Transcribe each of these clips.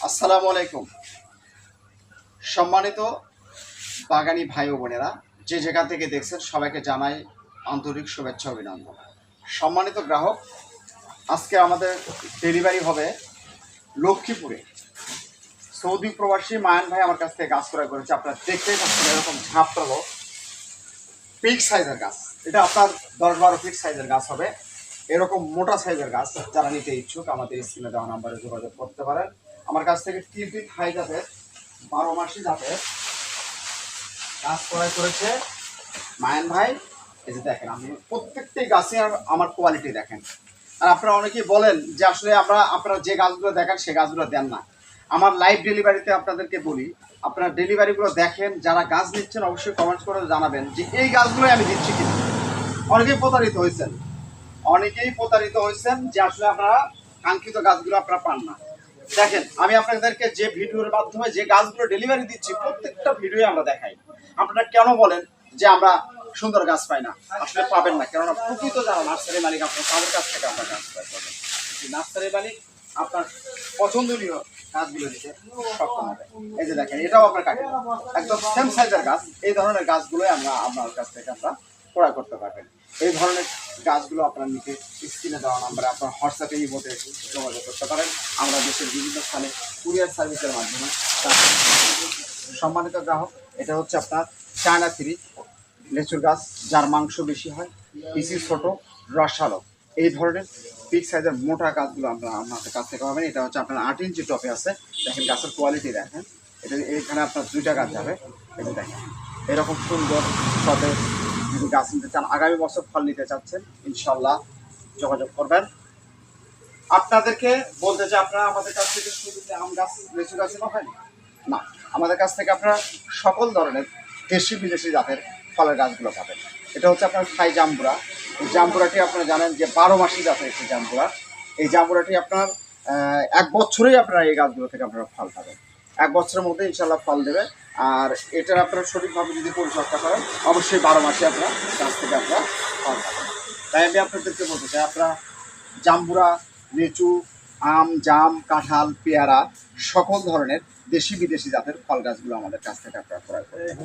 আসসালামু আলাইকুম। সম্মানিত বাগানি ভাই ও বোনেরা, যে যেখান থেকে দেখছেন সবাইকে জানাই আন্তরিক শুভেচ্ছা অভিনন্দন। সম্মানিত গ্রাহক, আজকে আমাদের ডেলিভারি হবে লক্ষ্মীপুরে। সৌদি প্রবাসী মায়ান ভাই আমার কাছ থেকে গাছ ক্রয় করেছে। আপনারা দেখতেই পাচ্ছেন এরকম ঝাঁপটালো পিক সাইজের গাছ। এটা আপনার 10-12 ফিট সাইজের গাছ হবে। এরকম মোটা সাইজের গাছ যারা নিতে ইচ্ছুক আমাদের স্ক্রিনে দেওয়া নাম্বারে যোগাযোগ করতে পারেন। আমার কাছ থেকে 3 ফিট হাই জাতের 12 মাসি জাতের গাছ ক্রয় করেছে মায়ান ভাই। এই যে দেখেন, আপনি প্রত্যেকটি গাছে আমার কোয়ালিটি দেখেন। আর আপনারা অনেকেই বলেন যে আসলে আপনারা যে গাছগুলো দেখেন সে গাছগুলো দেন না। আমার লাইভ ডেলিভারিতে আপনাদেরকে বলি, আপনারা ডেলিভারিগুলো দেখেন, যারা গাছ নিচ্ছেন অবশ্যই কমেন্টস করে জানাবেন যে এই গাছগুলোই আমি দিচ্ছি কিনা। অনেকেই প্রতারিত হয়েছেন যে আসলে আপনারা কাঙ্ক্ষিত গাছগুলো আপনারা পান না। দেখেন, আমি আপনাদেরকে যে ভিডিওর মাধ্যমে যে গাছগুলো ডেলিভারি দিচ্ছি প্রত্যেকটা ভিডিও আমরা দেখাই। আপনারা কেন বলেন যে আমরা সুন্দর গাছ পাই না? আসলে পাবেন না, কেননা প্রকৃত যারা নার্সারি মালিক আপনার তাদের কাছ থেকে আপনার গাছ ক্রয় করবেন। নার্সারি মালিক আপনার পছন্দনীয় গাছগুলো দিতে সক্ষম হবে। এই যে দেখেন, এটাও আপনার কাটে একদম সেম সাইজের গাছ। এই ধরনের গাছগুলোই আপনার কাছ থেকে আপনারা ক্রয় করতে পারবেন। এই ধরনের গাছগুলো আপনার নিতে স্ক্রিনে দেওয়া নাম্বারে আপনার হোয়াটসঅ্যাপে ইমোতে যোগাযোগ করতে পারেন। আমরা দেশের বিভিন্ন স্থানে কুরিয়ার সার্ভিসের মাধ্যমে। সম্মানিত গ্রাহক, এটা হচ্ছে আপনার চায়না 3 লেচুর গাছ, যার মাংস বেশি হয়, পিসি ছোট, রসালো। এই ধরনের বিগ সাইজের মোটা গাছগুলো আপনাদের কাছ থেকে পাবেন। এটা হচ্ছে আপনার 8 ইঞ্চি টপে আছে। দেখেন গাছের কোয়ালিটি দেখেন। এটা এইখানে আপনার 2টা গাছ যাবে। এটা দেখেন এরকম সুন্দর সতেজ। যদি গাছ নিতে চান, আগামী বছর ফল নিতে চাচ্ছেন, ইনশাল্লাহ যোগাযোগ করবেন। আপনাদেরকে বলতে চাই, আপনারা আমাদের কাছ থেকে শুধু আম গাছ লিচু গাছই পাবেন না, আমাদের কাছ থেকে আপনারা সকল ধরনের দেশি বিদেশি জাতের ফলের গাছগুলো পাবেন। এটা হচ্ছে আপনার থাই জাম্বুরা। এই জাম্বুরাটি আপনারা জানেন যে 12 মাসি জাতের একটি জাম্বুরা। এই জাম্বুরাটি আপনার 1 বছরেই আপনারা এই গাছগুলো থেকে আপনারা ফল পাবেন। 1 বছরের মধ্যে ইনশাল্লাহ ফল দেবে। আর এটার আপনারা সঠিকভাবে যদি পরিচর্যা করেন, অবশ্যই 12 মাসে আপনার গাছ থেকে আপনারা ফল পাবেন। তাই আমি আপনাদেরকে বলতে চাই, আপনারা জাম্বুরা, লিচু, আম, জাম, কাঁঠাল, পেয়ারা সকল ধরনের দেশি বিদেশি জাতের ফল গাছগুলো আমাদের কাছ থেকে আপনারা ক্রয় করবেন।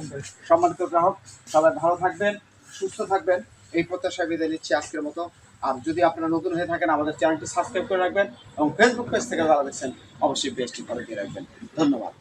সম্মানিত গ্রাহক, সবাই ভালো থাকবেন, সুস্থ থাকবেন, এই প্রত্যাশায় বিদায় নিচ্ছি আজকের মতো। আর যদি আপনারা নতুন হয়ে থাকেন, আমাদের চ্যানেলটি সাবস্ক্রাইব করে রাখবেন এবং ফেসবুক পেজ থেকে যারা দেখছেন অবশ্যই পেজটি ফলো দিয়ে রাখবেন। ধন্যবাদ।